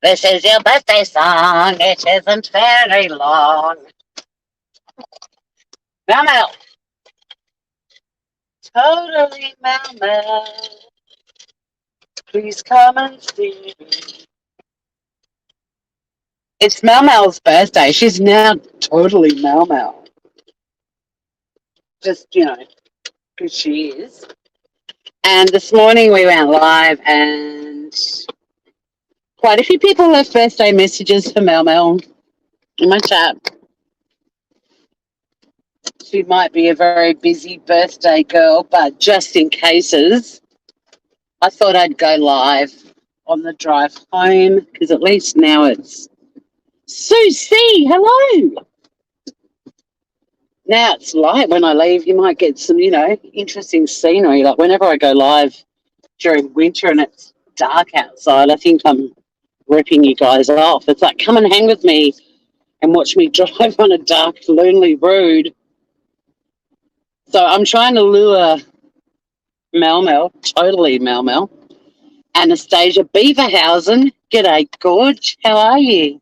This is your birthday song. It isn't very long. MelMel. Totally MelMel. Please come and see me. It's MelMel's birthday. She's now totally MelMel. Just, because she is. And this morning we went live and quite a few people left birthday messages for MelMel in my chat. She might be a very busy birthday girl, but just in cases, I thought I'd go live on the drive home because at least now it's Susie. Hello. Now it's light when I leave. You might get some, interesting scenery. Like whenever I go live during winter and it's dark outside, I think I'm ripping you guys off. It's like, come and hang with me and watch me drive on a dark, lonely road. So I'm trying to lure MelMel, totally MelMel. Anastasia Beaverhausen. G'day, Gorge. How are you?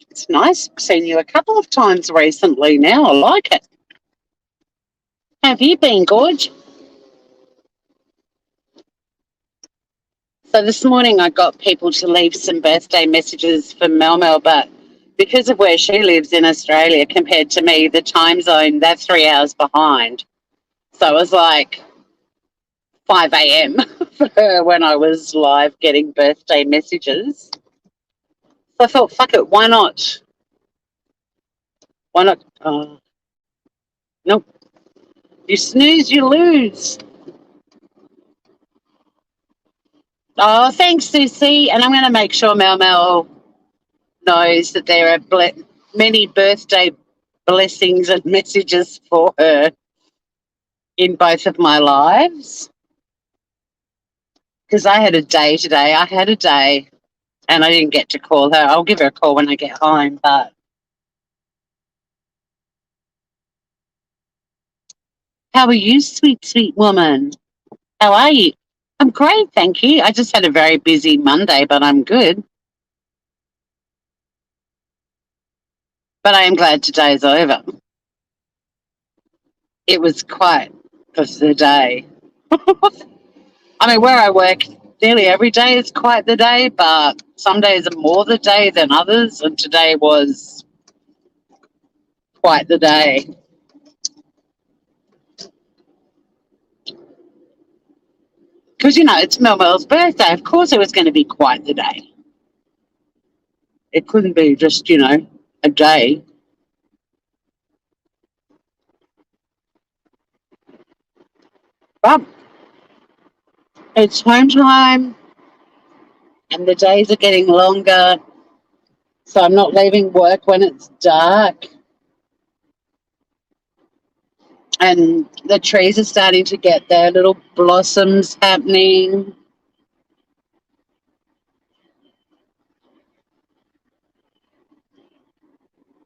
It's nice seeing you a couple of times recently now. I like it. How have you been, Gorge? So this morning I got people to leave some birthday messages for MelMel, but because of where she lives in Australia compared to me, the time zone, they're 3 hours behind. So it was like 5 a.m. for her when I was live getting birthday messages. So I thought, fuck it, why not? Why not? Nope. You snooze, you lose. Oh, thanks, Susie. And I'm going to make sure MelMel knows that there are many birthday blessings and messages for her in both of my lives. Because I had a day today. And I didn't get to call her. I'll give her a call when I get home. But how are you, sweet, sweet woman? How are you? I'm great, thank you. I just had a very busy Monday, but I'm good. But I am glad today's over. It was quite the day. I mean, where I work, nearly every day is quite the day, but some days are more the day than others, and today was quite the day. Because, it's MelMel's birthday. Of course it was going to be quite the day. It couldn't be just, a day. But it's home time, and the days are getting longer, so I'm not leaving work when it's dark. And the trees are starting to get their little blossoms happening.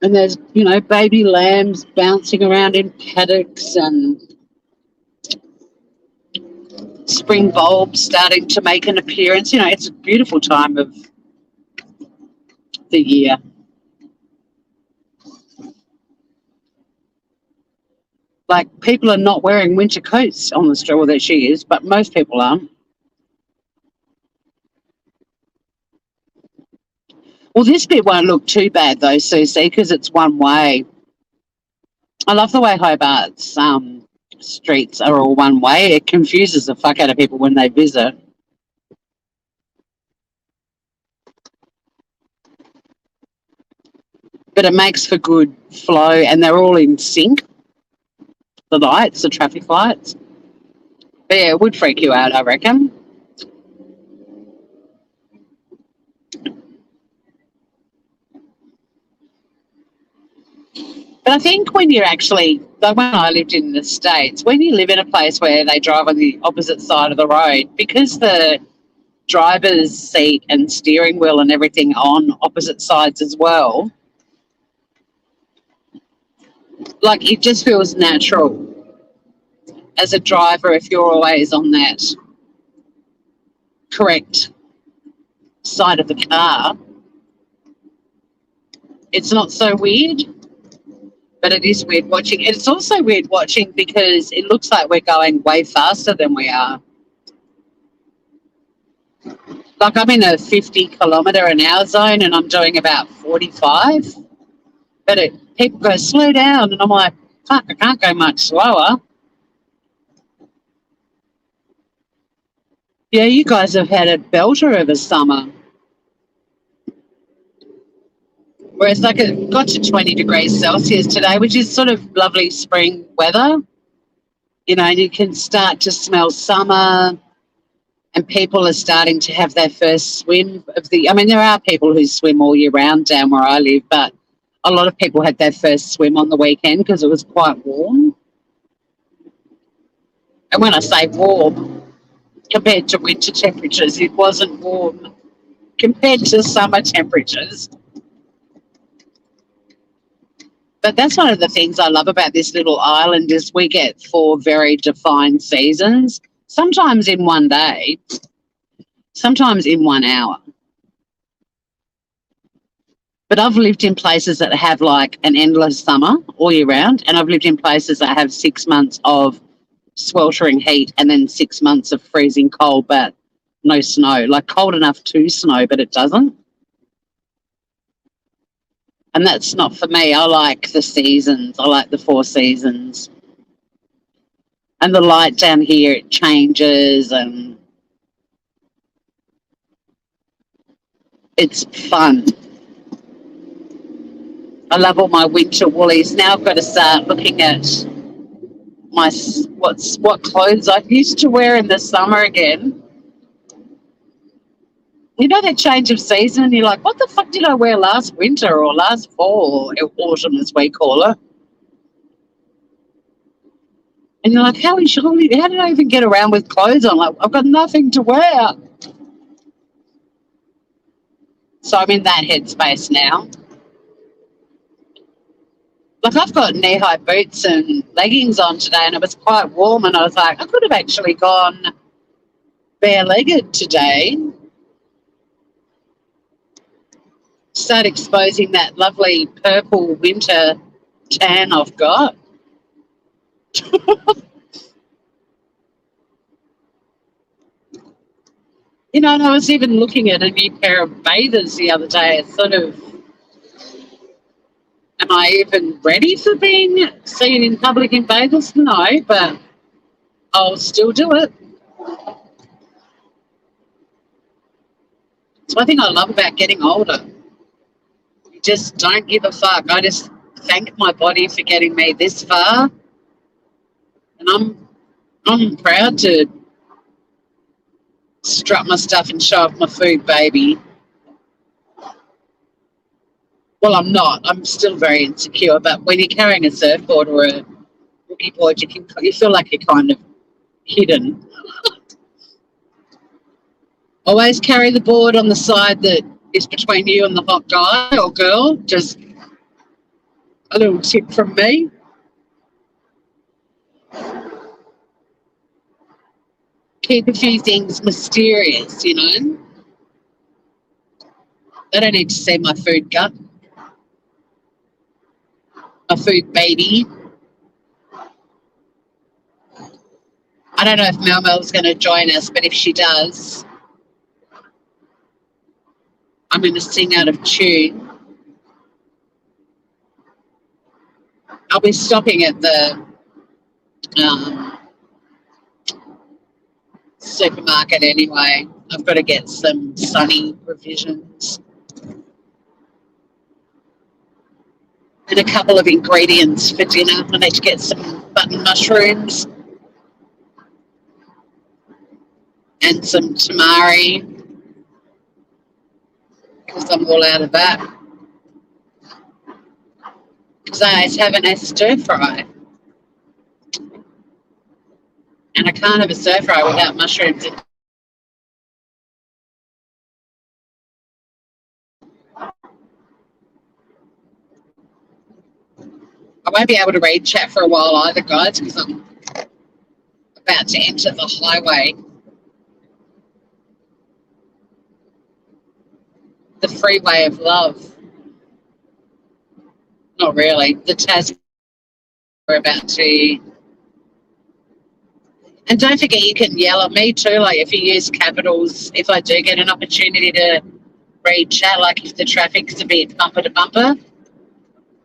And there's, baby lambs bouncing around in paddocks and spring bulbs starting to make an appearance. It's a beautiful time of the year. Like, people are not wearing winter coats on the street. Well, that she is, but most people aren't. Well, this bit won't look too bad, though, Susie, because it's one way. I love the way Hobart's streets are all one way. It confuses the fuck out of people when they visit. But it makes for good flow, and they're all in sync. The lights, the traffic lights. But yeah, it would freak you out, I reckon. But I think when you're actually, like when I lived in the States, when you live in a place where they drive on the opposite side of the road, because the driver's seat and steering wheel and everything on opposite sides as well, like it just feels natural as a driver if you're always on that correct side of the car, it's not so weird, but it is weird watching. It's also weird watching because it looks like we're going way faster than we are. Like I'm in a 50-kilometre-an-hour zone and I'm doing about 45. But people go, slow down. And I'm like, fuck, I can't go much slower. Yeah, you guys have had a belter of a summer. Whereas like it got to 20 degrees Celsius today, which is sort of lovely spring weather. You know, you can start to smell summer and people are starting to have their first swim of the, I mean, there are people who swim all year round down where I live, but a lot of people had their first swim on the weekend because it was quite warm. And when I say warm, compared to winter temperatures, it wasn't warm compared to summer temperatures. But that's one of the things I love about this little island is we get 4 very defined seasons, sometimes in one day, sometimes in 1 hour. But I've lived in places that have like an endless summer all year round, and I've lived in places that have 6 months of sweltering heat and then 6 months of freezing cold but no snow, like cold enough to snow but it doesn't. And that's not for me. I like the seasons. I like the 4 seasons. And the light down here, it changes and it's fun. I love all my winter woolies. Now I've got to start looking at what clothes I used to wear in the summer again. You know that change of season and you're like, what the fuck did I wear last winter or last fall or autumn as we call it? And you're like, how did I even get around with clothes on? Like, I've got nothing to wear. So I'm in that headspace now. Like I've got knee-high boots and leggings on today and it was quite warm and I was like, I could have actually gone bare-legged today. Start exposing that lovely purple winter tan I've got. You know, and I was even looking at a new pair of bathers the other day. It's sort of, am I even ready for being seen in public in bathers? No, but I'll still do it. It's one thing I love about getting older. You just don't give a fuck. I just thank my body for getting me this far. And I'm proud to strut my stuff and show off my food, baby. Well, I'm not. I'm still very insecure. But when you're carrying a surfboard or a boogie board, you feel like you're kind of hidden. Always carry the board on the side that is between you and the hot guy or girl. Just a little tip from me. Keep a few things mysterious, you know. They don't need to see my food gut. My food baby. I don't know if MelMel's going to join us, but if she does, I'm going to sing out of tune. I'll be stopping at the supermarket anyway. I've got to get some sunny provisions and a couple of ingredients for dinner. I need to get some button mushrooms and some tamari because I'm all out of that. Because I always have a stir fry. And I can't have a stir fry without mushrooms. I won't be able to read chat for a while either, guys, because I'm about to enter the highway. the freeway of love. Not really. The task we're about to. And don't forget, you can yell at me too. Like if you use capitals, if I do get an opportunity to read chat, like if the traffic's a bit bumper to bumper,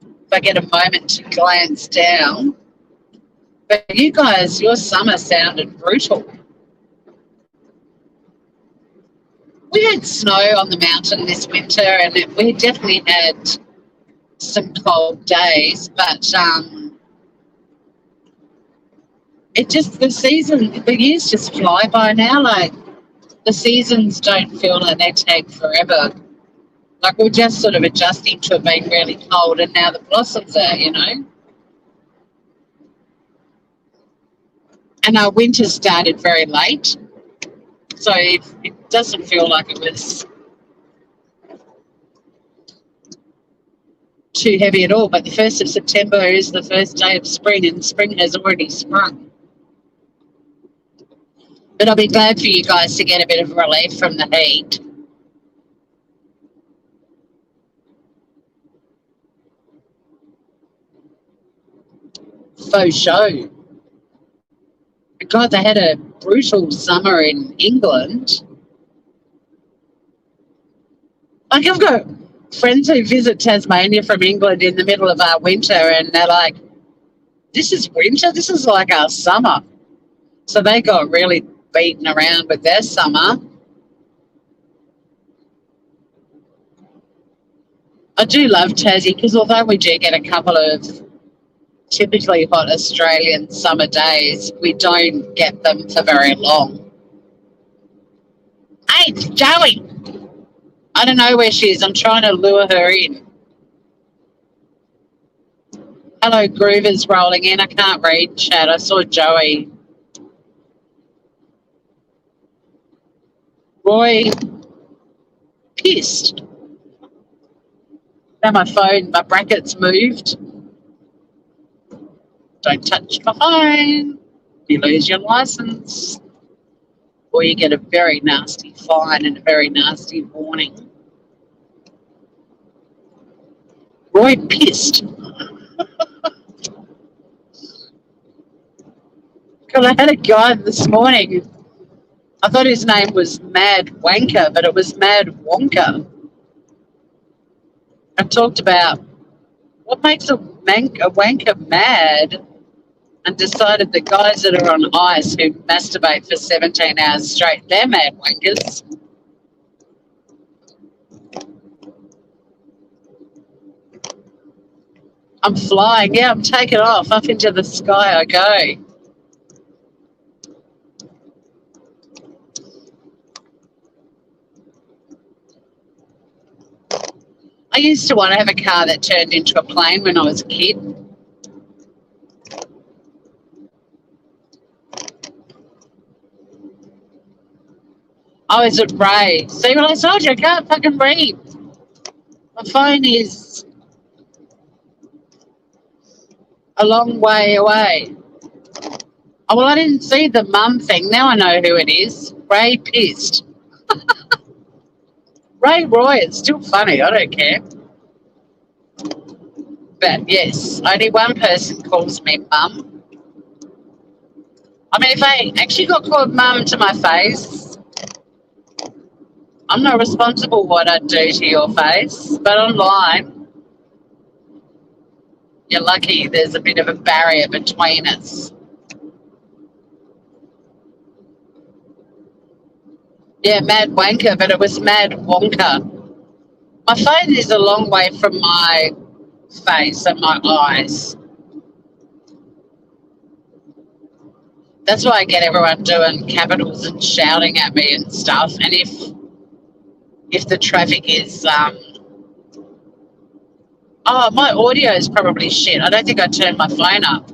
if I get a moment to glance down. But you guys, your summer sounded brutal. We had snow on the mountain this winter, and we definitely had some cold days, but it just the years just fly by now. Like the seasons don't feel like they take forever. Like we're just sort of adjusting to it being really cold, and now the blossoms are, And our winter started very late, so it doesn't feel like it was too heavy at all. But the 1st of September is the first day of spring, and spring has already sprung. But I'll be glad for you guys to get a bit of relief from the heat. Faux show. God, they had a brutal summer in England. Like I've got friends who visit Tasmania from England in the middle of our winter, and they're like, this is winter? This is like our summer. So they got really beaten around with their summer. I do love Tassie because although we do get a couple of typically hot Australian summer days, we don't get them for very long. Hey, it's Joey. I don't know where she is. I'm trying to lure her in. Hello, Groover's rolling in. I can't read chat. I saw Joey. Roy pissed. Now my brackets moved. Don't touch my phone. You lose your license. Or you get a very nasty fine and a very nasty warning. Roy pissed. God, I had a guy this morning. I thought his name was Mad Wanker, but it was Mad Wonka. I talked about what makes a wanker mad, and decided the guys that are on ice who masturbate for 17 hours straight, they're mad wankers. I'm flying. Yeah, I'm taking off. Up into the sky I go. I used to want to have a car that turned into a plane when I was a kid. I was at Ray. See what I told you? I can't fucking read. My phone is a long way away. Oh, well, I didn't see the mum thing. Now I know who it is. Ray pissed. Ray Roy, it's still funny. I don't care. But yes, only one person calls me mum. I mean, if I actually got called mum to my face, I'm not responsible for what I do to your face. But online, you're lucky there's a bit of a barrier between us. Yeah, Mad Wanker, but it was Mad Wonka. My phone is a long way from my face and my eyes. That's why I get everyone doing capitals and shouting at me and stuff. And if the traffic is my audio is probably shit. I don't think I turned my phone up.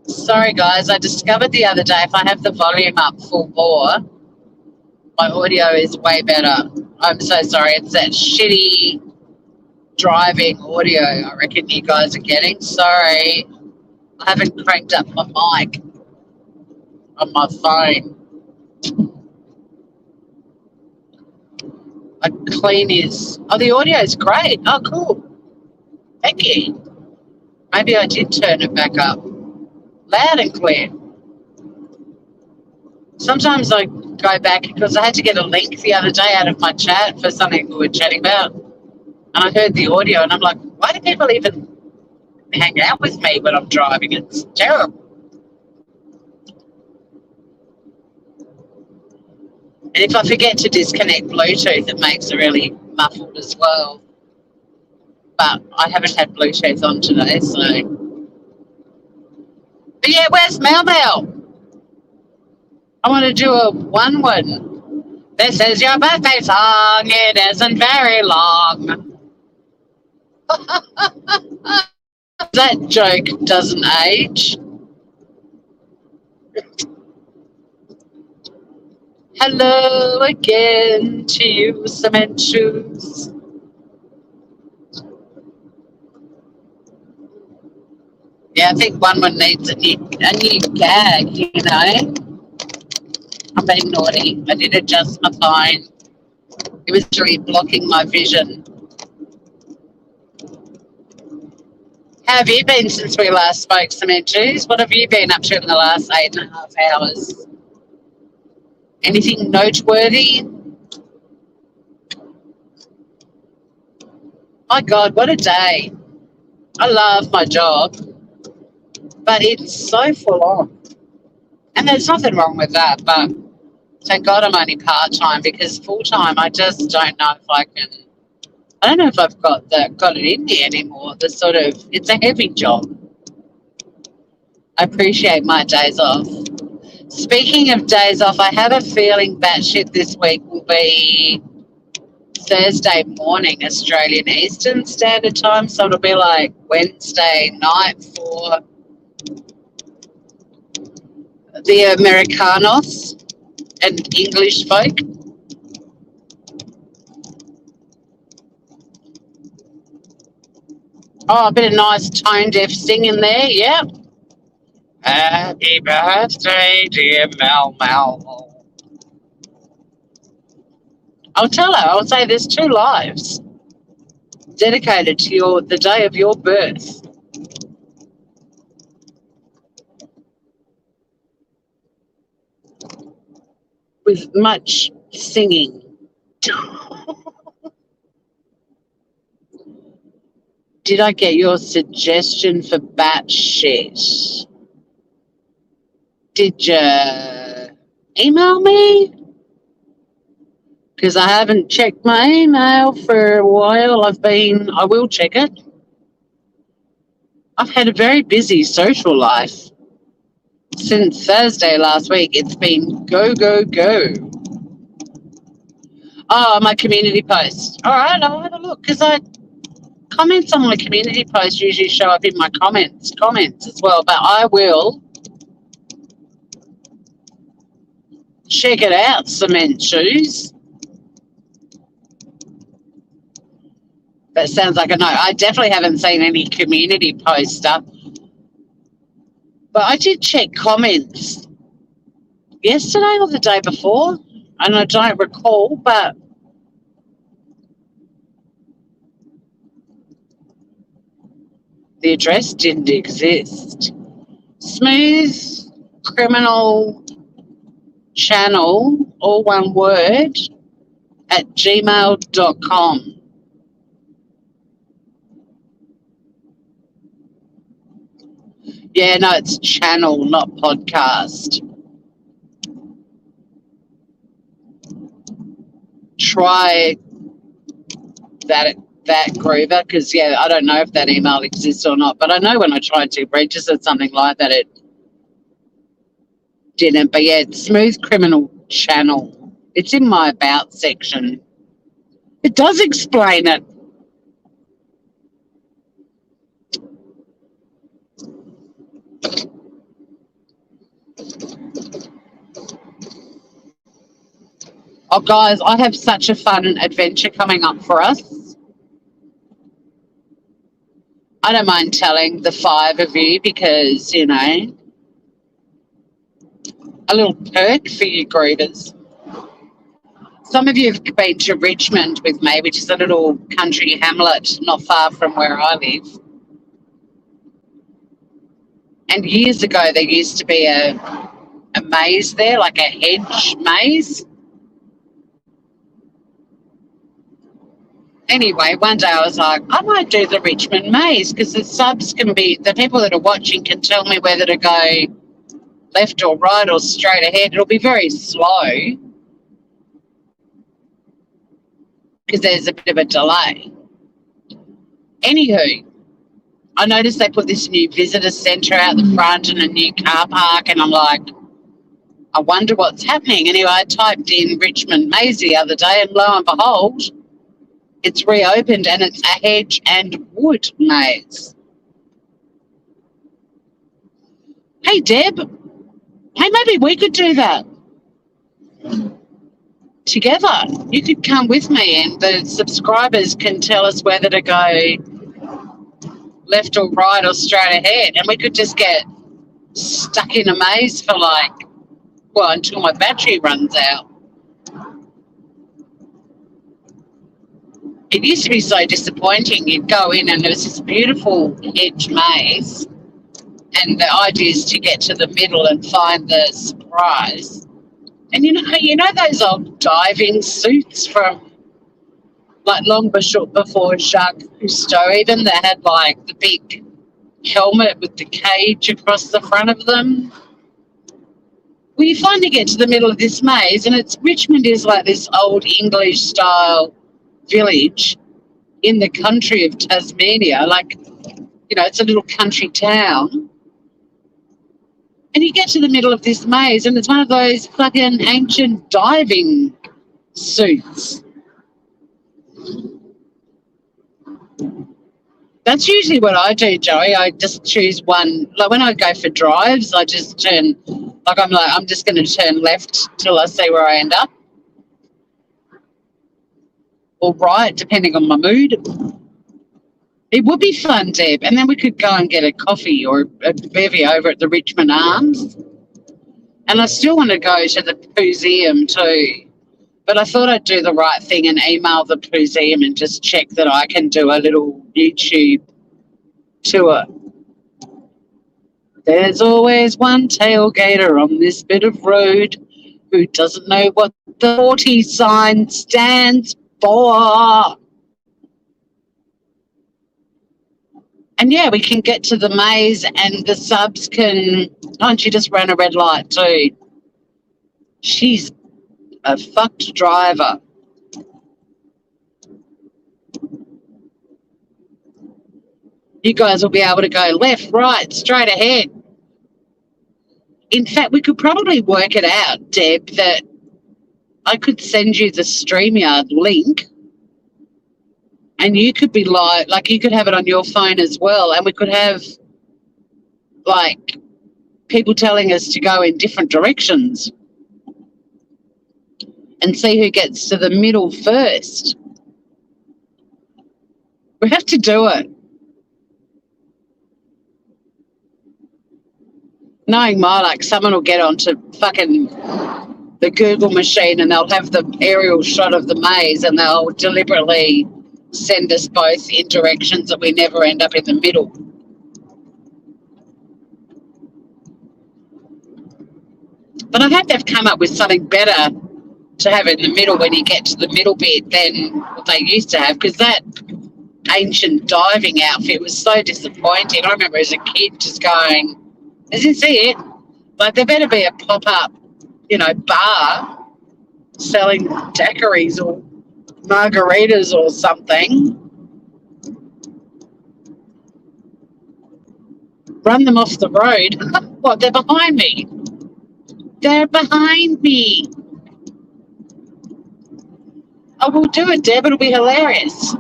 Sorry guys, I discovered the other day if I have the volume up full bore, my audio is way better. I'm so sorry. It's that shitty driving audio I reckon you guys are getting. Sorry. I haven't cranked up my mic on my phone. A clean is... Oh, the audio is great. Oh, cool. Thank you. Maybe I did turn it back up. Loud and clear. Sometimes I go back because I had to get a link the other day out of my chat for something we were chatting about. And I heard the audio and I'm like, why do people even hang out with me when I'm driving? It's terrible. And if I forget to disconnect Bluetooth, it makes it really muffled as well. But I haven't had Bluetooth on today, so. But yeah, where's MelMel? I want to do a one. This is your birthday song. It isn't very long. That joke doesn't age. Hello again to you, cement shoes. Yeah, I think one needs a new gag, you know. I'm being naughty. I did adjust my phone. It was really blocking my vision. How have you been since we last spoke, Cement Shoes? What have you been up to in the last 8.5 hours? Anything noteworthy? My God, what a day. I love my job, but it's so full on. And there's nothing wrong with that, but thank God I'm only part-time, because full-time I just don't know if I can. I don't know if I've got it in me anymore. It's a heavy job. I appreciate my days off. Speaking of days off, I have a feeling batshit this week will be Thursday morning, Australian Eastern Standard Time, so it'll be like Wednesday night for the Americanos and English folk. Oh, a bit of nice tone-deaf singing there, yeah. Happy birthday, dear MelMel. I'll tell her, I'll say there's 2 lives dedicated to the day of your birth. With much singing. Did I get your suggestion for batshit? Did you email me? Because I haven't checked my email for a while. I will check it. I've had a very busy social life. Since Thursday last week, it's been go, go, go. Oh, my community post. All right, I'll have a look, because comments on my community post usually show up in my comments as well, but I will check it out, Cement Shoes. That sounds like a no. I definitely haven't seen any community post up. But I did check comments yesterday or the day before, and I don't recall, but the address didn't exist. Smooth Criminal Channel, all one word, at gmail.com. Yeah, no, it's channel, not podcast. Try that Groover, because, yeah, I don't know if that email exists or not, but I know when I tried to register something like that, it didn't. But, yeah, it's Smooth Criminal Channel. It's in my About section. It does explain it. Oh, guys, I have such a fun adventure coming up for us. I don't mind telling the 5 of you because, you know, a little perk for you groovers. Some of you have been to Richmond with me, which is a little country hamlet not far from where I live. And years ago, there used to be a maze there, like a hedge maze. Anyway, one day I was like, I might do the Richmond maze because the people that are watching can tell me whether to go left or right or straight ahead. It'll be very slow because there's a bit of a delay. Anywho, I noticed they put this new visitor centre out the front and a new car park, and I'm like, I wonder what's happening. Anyway, I typed in Richmond Maze the other day, and lo and behold, it's reopened and it's a hedge and wood maze. Hey, Deb. Hey, maybe we could do that together. You could come with me and the subscribers can tell us whether to go left or right or straight ahead, and we could just get stuck in a maze for until my battery runs out. It used to be so disappointing. You'd go in and there was this beautiful hedge maze, and the idea is to get to the middle and find the surprise. And you know those old diving suits from long before Jacques Cousteau even, that had the big helmet with the cage across the front of them? Well, you finally get to the middle of this maze, and Richmond is like this old English style village in the country of Tasmania. It's a little country town. And you get to the middle of this maze, and it's one of those fucking ancient diving suits. That's usually what I do, Joey. I just choose one. When I go for drives, I just turn, I'm just going to turn left till I see where I end up. Or right, depending on my mood. It would be fun, Deb. And then we could go and get a coffee or a bevy over at the Richmond Arms. And I still want to go to the museum too. But I thought I'd do the right thing and email the museum and just check that I can do a little YouTube tour. There's always one tailgater on this bit of road who doesn't know what the 40 sign stands for. And yeah, we can get to the maze and the subs can... Can't you just run a red light too? She's a fucked driver. You guys will be able to go left, right, straight ahead. In fact, we could probably work it out, Deb, that I could send you the StreamYard link and you could be you could have it on your phone as well, and we could have people telling us to go in different directions and see who gets to the middle first. We have to do it. Knowing my luck, someone will get onto fucking the Google machine and they'll have the aerial shot of the maze and they'll deliberately send us both in directions that we never end up in the middle. But I hope they've come up with something better to have in the middle when you get to the middle bit than what they used to have, because that ancient diving outfit was so disappointing. I remember as a kid just going, "Does you see it? There better be a pop-up, bar selling daiquiris or margaritas or something. Run them off the road." What, they're behind me? They're behind me. Oh, we'll do it, Deb. It'll be hilarious.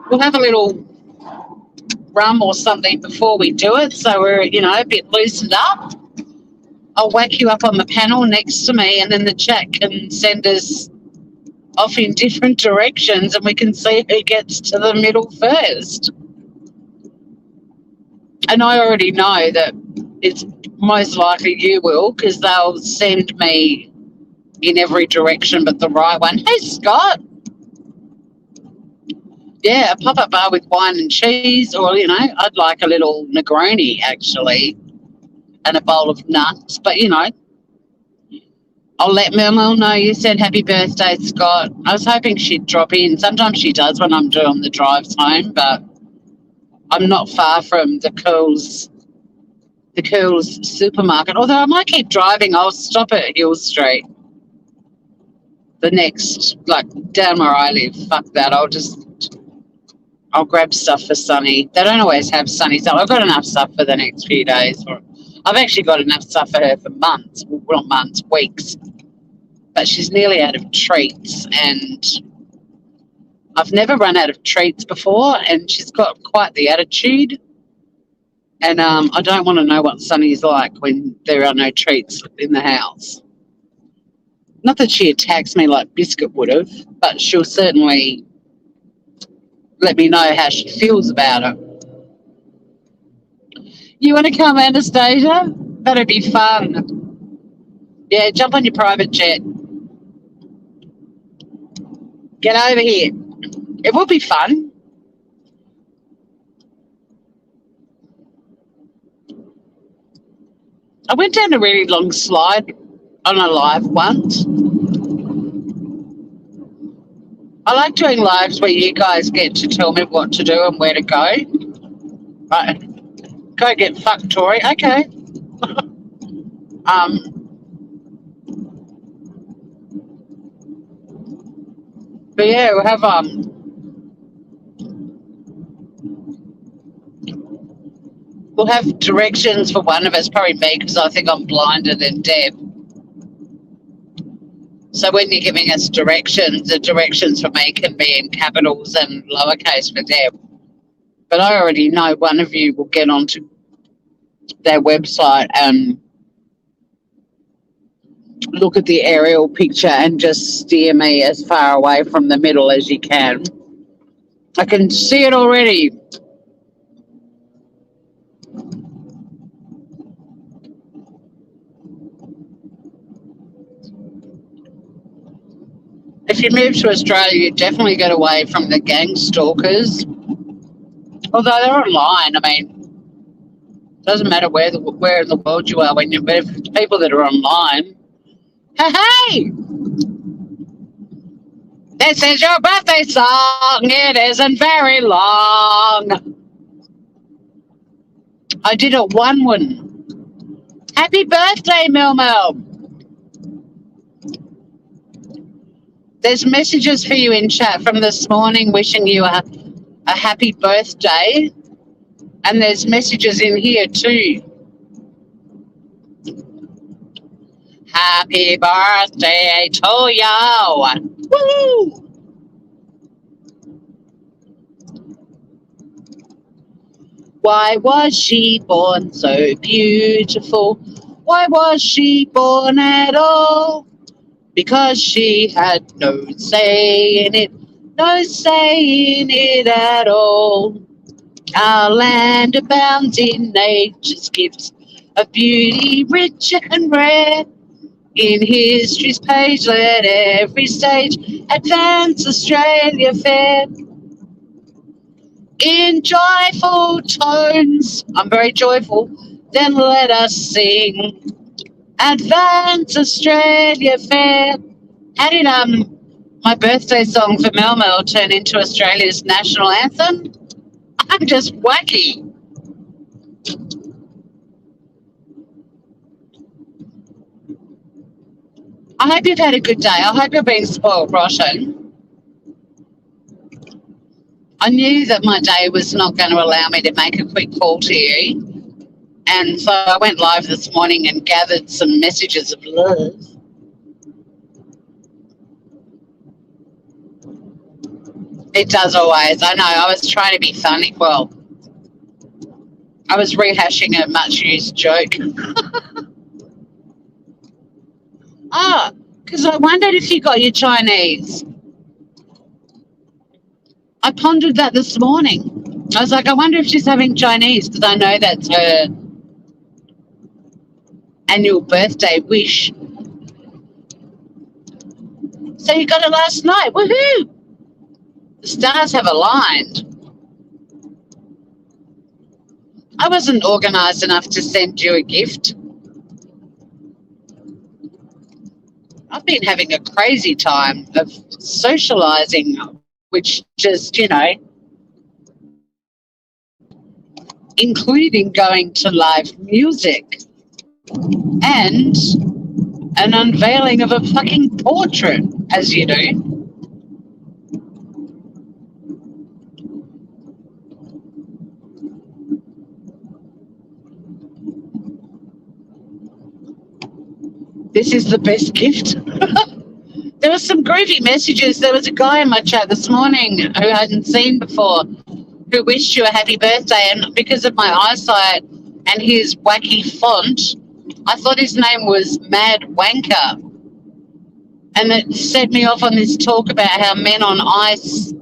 We'll have a little rum or something before we do it, so we're, a bit loosened up. I'll whack you up on the panel next to me, and then the chat can send us off in different directions and we can see who gets to the middle first. And I already know that it's most likely you will, because they'll send me in every direction but the right one. Hey, Scott. Yeah, a pop-up bar with wine and cheese, or, you know, I'd like a little Negroni, actually, and a bowl of nuts. But, you know, I'll let MelMel know you said happy birthday, Scott. I was hoping she'd drop in. Sometimes she does when I'm doing the drives home, but I'm not far from the Curls supermarket. Although I might keep driving, I'll stop at Hill Street. The next, like, down where I live. Fuck that. I'll grab stuff for Sunny. They don't always have Sunny stuff. I've got enough stuff for the next few days. I've actually got enough stuff for her for months. Well, not months, weeks. But she's nearly out of treats, and I've never run out of treats before, and she's got quite the attitude. And I don't want to know what Sunny's like when there are no treats in the house. Not that she attacks me like Biscuit would have, but she'll certainly let me know how she feels about it. You want to come, Anastasia? That'd be fun. Yeah, jump on your private jet. Get over here. It will be fun. I went down a really long slide on a live once. I like doing lives where you guys get to tell me what to do and where to go. Right. Go get fucked, Tori. Okay. But yeah, we'll have directions for one of us, probably me, because I think I'm blinder than Deb. So when you're giving us directions, the directions for me can be in capitals and lowercase for Deb. But I already know one of you will get onto their website and look at the aerial picture and just steer me as far away from the middle as you can. I can see it already. If you move to Australia, you definitely get away from the gang stalkers. Although they're online, I mean, it doesn't matter where in the world you are, but if it's people that are online. Hey! This is your birthday song. It isn't very long. I did it one. Happy birthday, MelMel. There's messages for you in chat from this morning wishing you a happy birthday. And there's messages in here too. Happy birthday to you. Woo! Why was she born so beautiful? Why was she born at all? Because she had no say in it, no say in it at all. Our land abounds in nature's gifts of beauty rich and rare. In history's page, let every stage advance Australia fair. In joyful tones, I'm very joyful, then let us sing. Advance Australia fair. How did my birthday song for MelMel turn into Australia's national anthem? I'm just wacky. I hope you've had a good day. I hope you're being spoiled rotten. I knew that my day was not going to allow me to make a quick call to you. And so I went live this morning and gathered some messages of love. It does always. I know. I was trying to be funny. Well, I was rehashing a much-used joke. Because I wondered if you got your Chinese. I pondered that this morning. I was like, I wonder if she's having Chinese, because I know that's her annual birthday wish. So you got it last night. Woohoo! The stars have aligned. I wasn't organised enough to send you a gift. I've been having a crazy time of socialising, which just, including going to live music and an unveiling of a fucking portrait, as you do. This is the best gift. There were some groovy messages. There was a guy in my chat this morning who I hadn't seen before who wished you a happy birthday, and because of my eyesight and his wacky font, I thought his name was Mad Wanker. And it set me off on this talk about how men on ice,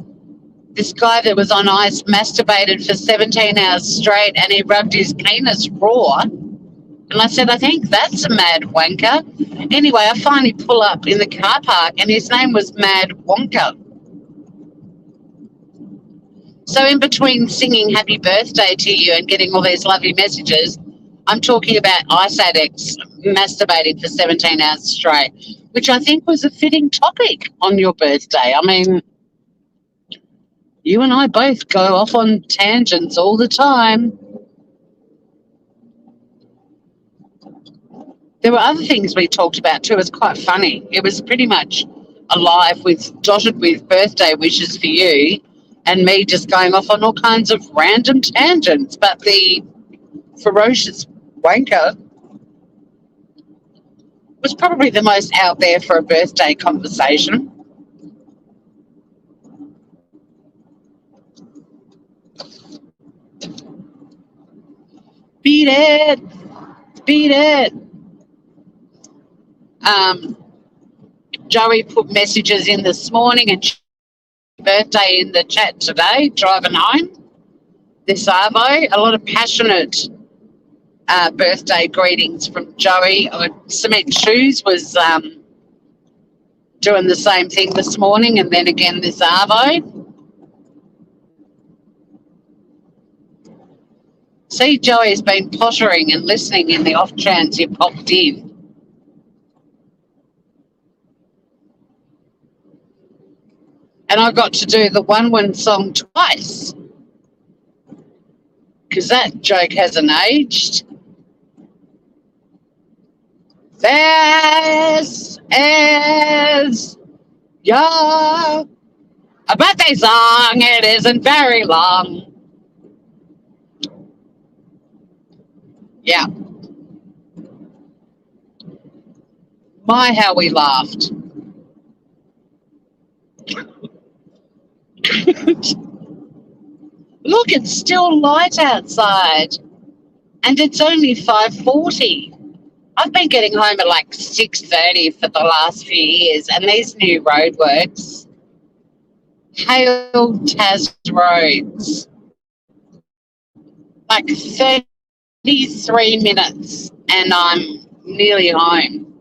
this guy that was on ice masturbated for 17 hours straight and he rubbed his penis raw. And I said, I think that's a Mad Wanker. Anyway, I finally pull up in the car park and his name was Mad Wonker. So in between singing happy birthday to you and getting all these lovely messages, I'm talking about ice addicts masturbating for 17 hours straight, which I think was a fitting topic on your birthday. I mean, you and I both go off on tangents all the time. There were other things we talked about too. It was quite funny. It was pretty much dotted with birthday wishes for you and me just going off on all kinds of random tangents. But the ferocious wanker was probably the most out there for a birthday conversation. Beat it. Beat it. Joey put messages in this morning and birthday in the chat today, driving home this arvo. A lot of passionate birthday greetings from Joey. Cement Shoes was doing the same thing this morning and then again this arvo. See, Joey's been pottering and listening in the off chance you popped in. And I got to do the one song twice because that joke hasn't aged. This is your birthday song. It isn't very long. Yeah. My, how we laughed. Look, it's still light outside and it's only 5:40. I've been getting home at like 6:30 for the last few years, and these new roadworks, Hail Tas roads, like 33 minutes and I'm nearly home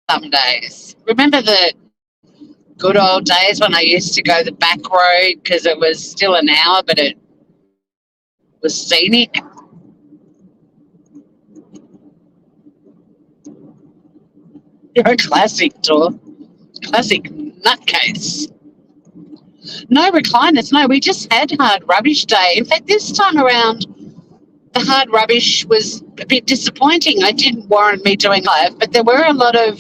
some days. Remember the good old days when I used to go the back road because it was still an hour, but it was scenic? You're a classic, Tor. Classic nutcase. No recliners. No, we just had hard rubbish day. In fact, this time around, the hard rubbish was a bit disappointing. It didn't warrant me doing live, but there were a lot of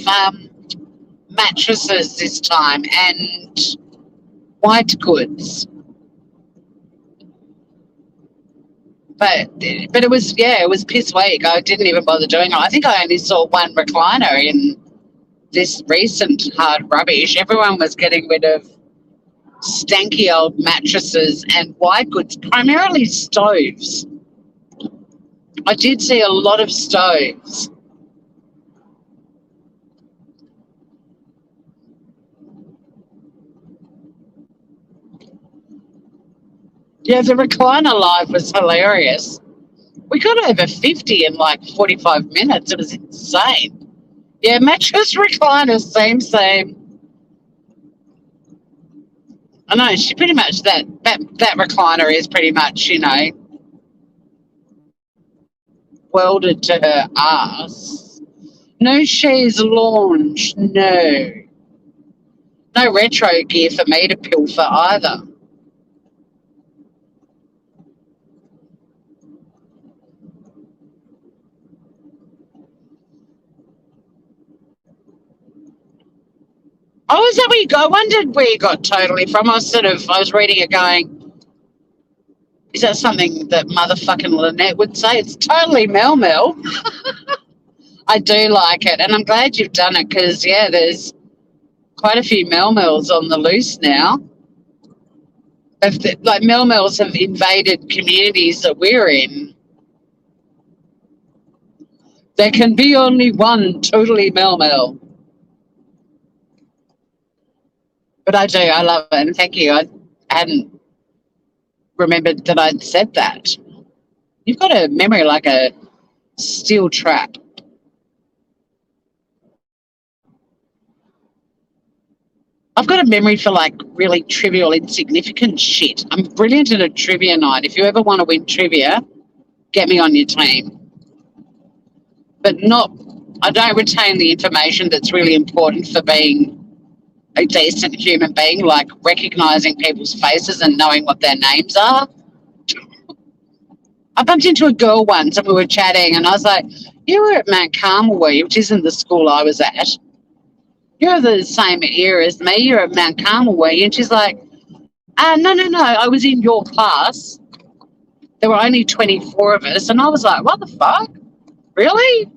mattresses this time and white goods. But it was piss weak. I didn't even bother doing it. I think I only saw one recliner in this recent hard rubbish. Everyone was getting rid of stanky old mattresses and white goods, primarily stoves. I did see a lot of stoves. Yeah, the recliner live was hilarious. We got over 50 in like 45 minutes. It was insane. Yeah, mattress recliner, same. I know, she pretty much, that recliner is pretty much, welded to her ass. No chaise lounge, no. No retro gear for me to pilfer either. Oh, is that where you go? I wondered where you got totally from. I was reading it going, is that something that motherfucking Lynette would say? It's totally MelMel. I do like it, and I'm glad you've done it because, yeah, there's quite a few MelMels on the loose now. Like MelMels have invaded communities that we're in. There can be only one totally MelMel. But I do, I love it, and thank you. I hadn't remembered that I'd said that. You've got a memory like a steel trap. I've got a memory for like really trivial, insignificant shit. I'm brilliant at a trivia night. If you ever want to win trivia, get me on your team. But I don't retain the information that's really important for being a decent human being, like recognizing people's faces and knowing what their names are. I bumped into a girl once and we were chatting and I was like, you were at Mount Carmel, were you? Which isn't the school I was at. You're the same era as me. You're at Mount Carmel, were you? And she's like, no. I was in your class. There were only 24 of us. And I was like, what the fuck? Really?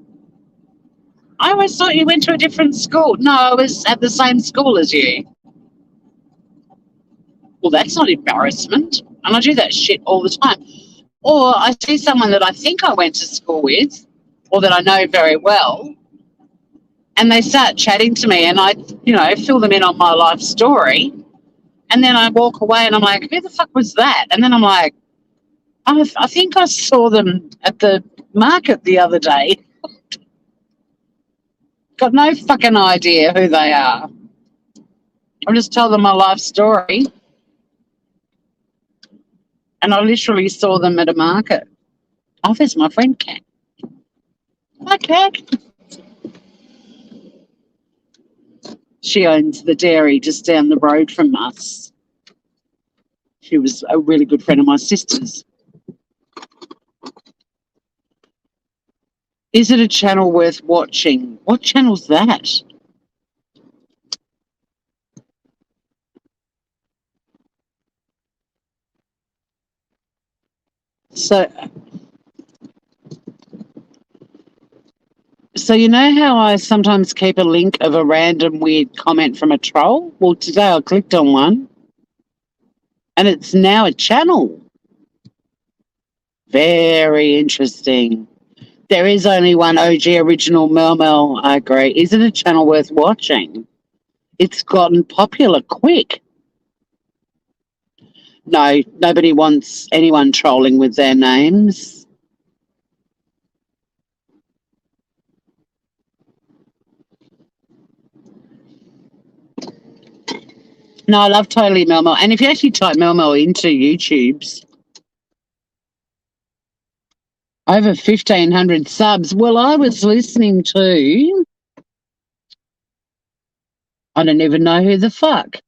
I always thought you went to a different school. No, I was at the same school as you. Well, that's not embarrassment. And I do that shit all the time. Or I see someone that I think I went to school with or that I know very well, and they start chatting to me and I, fill them in on my life story. And then I walk away and I'm like, who the fuck was that? And then I'm like, I think I saw them at the market the other day. Got no fucking idea who they are. I just tell them my life story. And I literally saw them at a market. Oh, there's my friend Kat. Hi, Kat. She owns the dairy just down the road from us. She was a really good friend of my sister's. Is it a channel worth watching? What channel's that? So you know how I sometimes keep a link of a random weird comment from a troll? Well, today I clicked on one and it's now a channel. Very interesting. There is only one OG original MelMel, I agree. Is it a channel worth watching? It's gotten popular quick. No, nobody wants anyone trolling with their names. No, I love totally MelMel. And if you actually type MelMel into YouTube's, over 1,500 subs. Well, I was listening to, I don't even know who the fuck.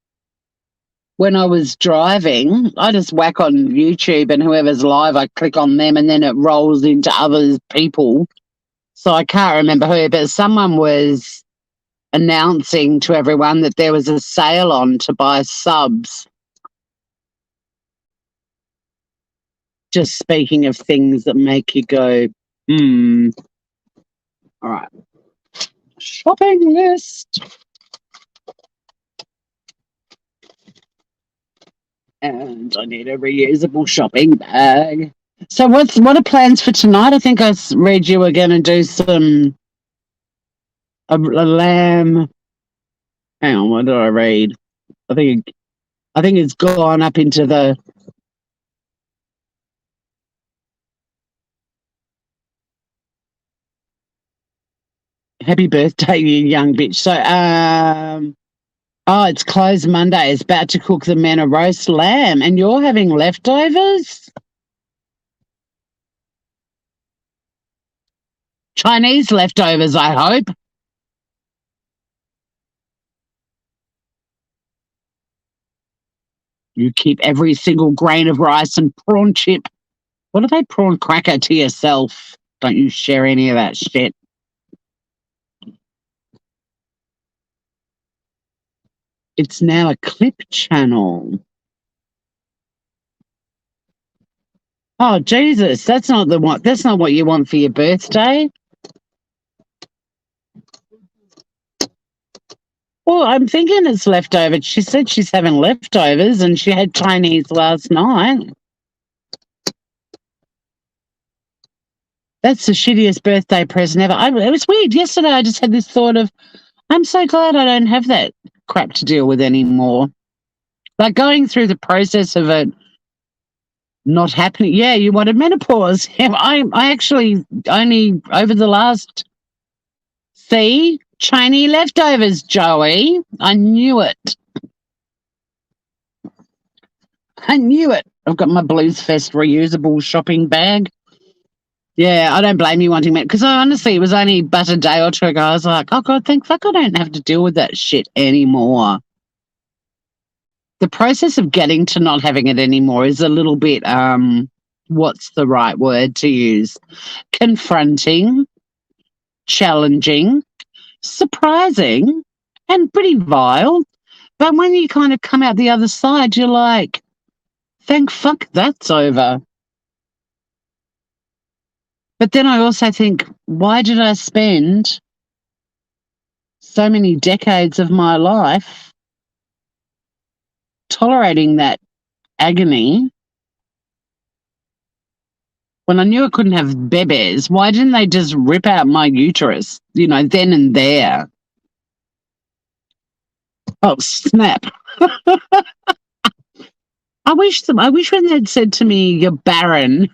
When I was driving, I just whack on YouTube and whoever's live, I click on them and then it rolls into other people. So I can't remember who, but someone was announcing to everyone that there was a sale on to buy subs. Just speaking of things that make you go, All right. Shopping list. And I need a reusable shopping bag. So what are plans for tonight? I think I read you were going to do a lamb. Hang on, what did I read? I think it's gone up into the. Happy birthday, you young bitch. So, oh, it's closed Monday. It's about to cook the men a roast lamb, and you're having leftovers? Chinese leftovers, I hope. You keep every single grain of rice and prawn chip. What are they, prawn cracker to yourself? Don't you share any of that shit. It's now a clip channel. Oh, Jesus, that's not what you want for your birthday. Well, I'm thinking it's leftover. She said she's having leftovers and she had Chinese last night. That's the shittiest birthday present ever. It was weird. Yesterday I just had this thought of, I'm so glad I don't have that crap to deal with anymore. Like going through the process of it not happening. Yeah, you wanted menopause. I actually only over the last Chinese leftovers, Joey. I knew it. I knew it. I've got my Blues Fest reusable shopping bag. Yeah, I don't blame you wanting me because honestly, it was only but a day or two ago. I was like, oh God, thank fuck I don't have to deal with that shit anymore. The process of getting to not having it anymore is a little bit, what's the right word to use? Confronting, challenging, surprising, and pretty vile. But when you kind of come out the other side, you're like, thank fuck that's over. But then I also think, why did I spend so many decades of my life tolerating that agony when I knew I couldn't have bebes? Why didn't they just rip out my uterus, then and there? Oh, snap. I wish when they'd said to me, you're barren,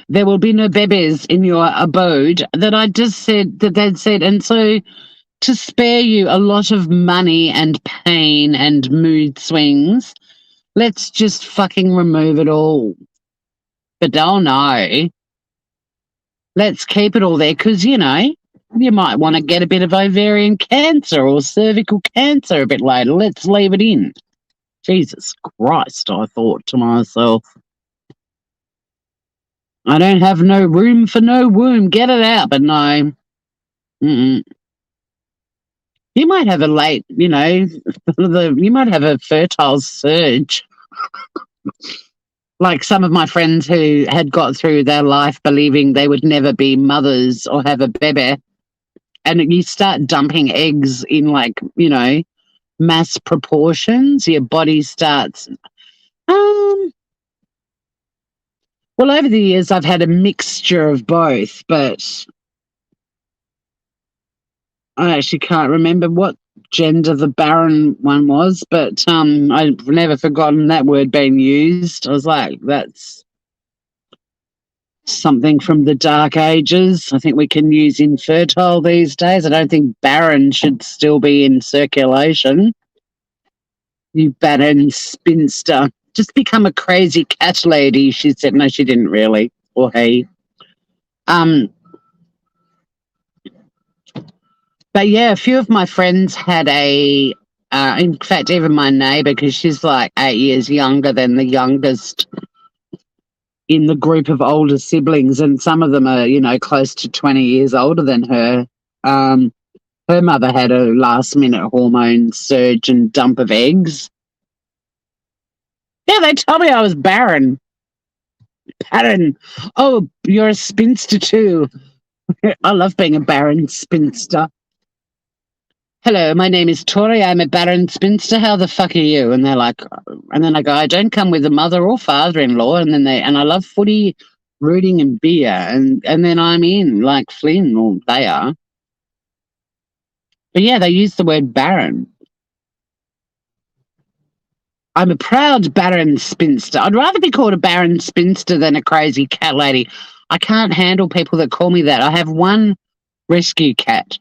there will be no bebes in your abode, that I just said that they'd said, and so to spare you a lot of money and pain and mood swings, let's just fucking remove it all. But oh no, let's keep it all there because, you might want to get a bit of ovarian cancer or cervical cancer a bit later. Let's leave it in. Jesus Christ, I thought to myself. I don't have no room for no womb. Get it out, but no. Mm-mm. You might have a late, you might have a fertile surge. Like some of my friends who had got through their life believing they would never be mothers or have a baby. And you start dumping eggs in mass proportions. Your body starts... Well, over the years, I've had a mixture of both, but I actually can't remember what gender the barren one was, but I've never forgotten that word being used. I was like, that's something from the dark ages. I think we can use infertile these days. I don't think barren should still be in circulation. You barren spinster. Just become a crazy cat lady, she said. No, she didn't really. Or he. But yeah, a few of my friends had in fact, even my neighbour, because she's like 8 years younger than the youngest in the group of older siblings, and some of them are, close to 20 years older than her. Her mother had a last-minute hormone surge and dump of eggs. Yeah, they told me I was barren. Barren. Oh, you're a spinster too. I love being a barren spinster. Hello, my name is Tori. I'm a barren spinster. How the fuck are you? And they're like, and then I go, I don't come with a mother or father-in-law. And I love footy, rooting, and beer. And then I'm in like Flynn, or they are. But yeah, they use the word barren. I'm a proud barren spinster. I'd rather be called a barren spinster than a crazy cat lady. I can't handle people that call me that. I have one rescue cat.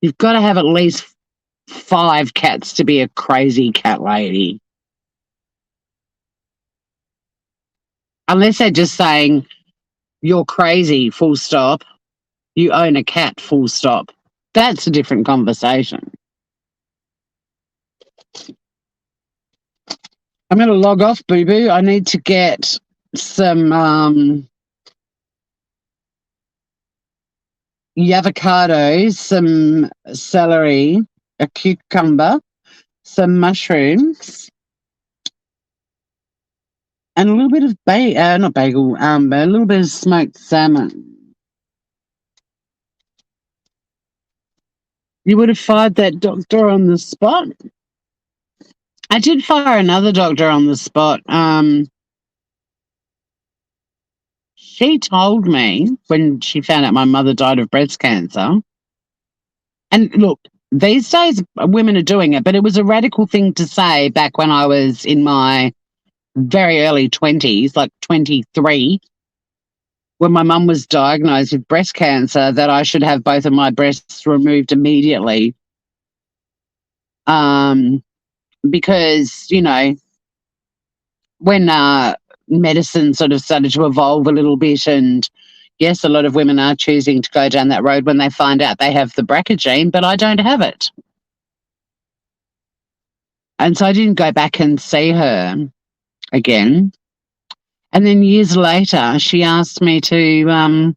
You've got to have at least 5 cats to be a crazy cat lady. Unless they're just saying, you're crazy, full stop. You own a cat, full stop. That's a different conversation. I'm going to log off, boo-boo. I need to get some avocados, some celery, a cucumber, some mushrooms, and a little bit of not bagel, but a little bit of smoked salmon. You would have fired that doctor on the spot? I did fire another doctor on the spot. She told me when she found out my mother died of breast cancer. And look, these days women are doing it, but it was a radical thing to say back when I was in my very early 20s, like 23, when my mum was diagnosed with breast cancer, that I should have both of my breasts removed immediately. Because, you know, when medicine sort of started to evolve a little bit, and yes, a lot of women are choosing to go down that road when they find out they have the BRCA gene, but I don't have it. And so I didn't go back and see her again. And then years later, she asked me to,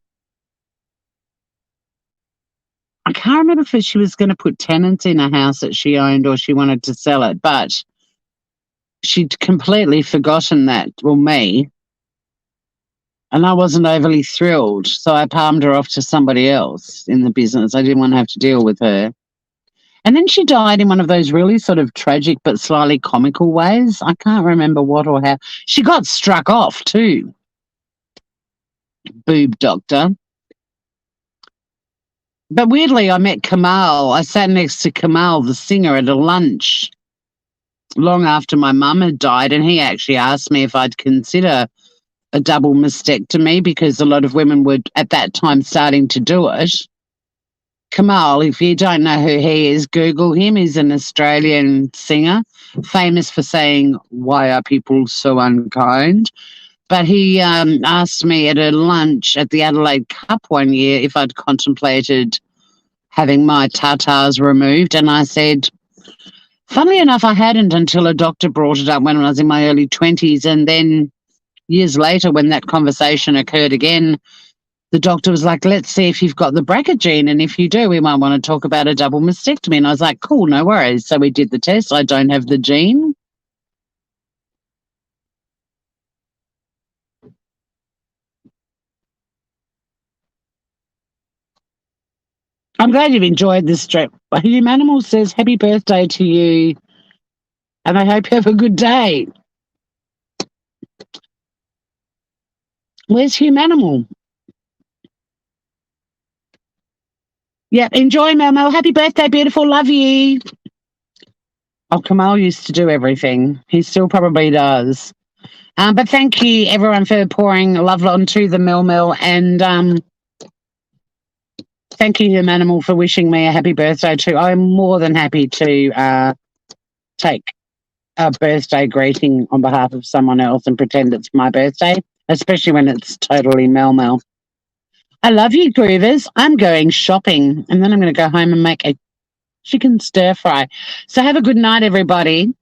I can't remember if she was going to put tenants in a house that she owned or she wanted to sell it, but she'd completely forgotten that, well, me, and I wasn't overly thrilled. So I palmed her off to somebody else in the business. I didn't want to have to deal with her. And then she died in one of those really sort of tragic but slightly comical ways. I can't remember what or how. She got struck off too. Boob doctor. But weirdly, I met Kamal. I sat next to Kamal, the singer, at a lunch long after my mum had died, and he actually asked me if I'd consider a double mastectomy because a lot of women were at that time starting to do it. Kamal, if you don't know who he is, Google him. He's an Australian singer, famous for saying, "Why are people so unkind?" But he asked me at a lunch at the Adelaide Cup one year if I'd contemplated having my tatas removed, and I said, funnily enough, I hadn't until a doctor brought it up when I was in my early 20s, and then years later, when that conversation occurred again, the doctor was like, let's see if you've got the BRCA gene, and if you do, we might want to talk about a double mastectomy. And I was like, cool, no worries. So we did the test. I don't have the gene. I'm glad you've enjoyed this trip. Humanimal says, happy birthday to you, and I hope you have a good day. Where's Humanimal? Yeah, enjoy, MelMel. Happy birthday, beautiful. Love you. Oh, Kamal used to do everything. He still probably does. But thank you, everyone, for pouring love onto the MelMel, and thank you, Humanimal, for wishing me a happy birthday too. I'm more than happy to take a birthday greeting on behalf of someone else and pretend it's my birthday, especially when it's totally MelMel. I love you, Groovers. I'm going shopping, and then I'm going to go home and make a chicken stir fry. So have a good night, everybody.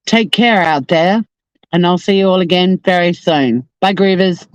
Take care out there, and I'll see you all again very soon. Bye, Groovers.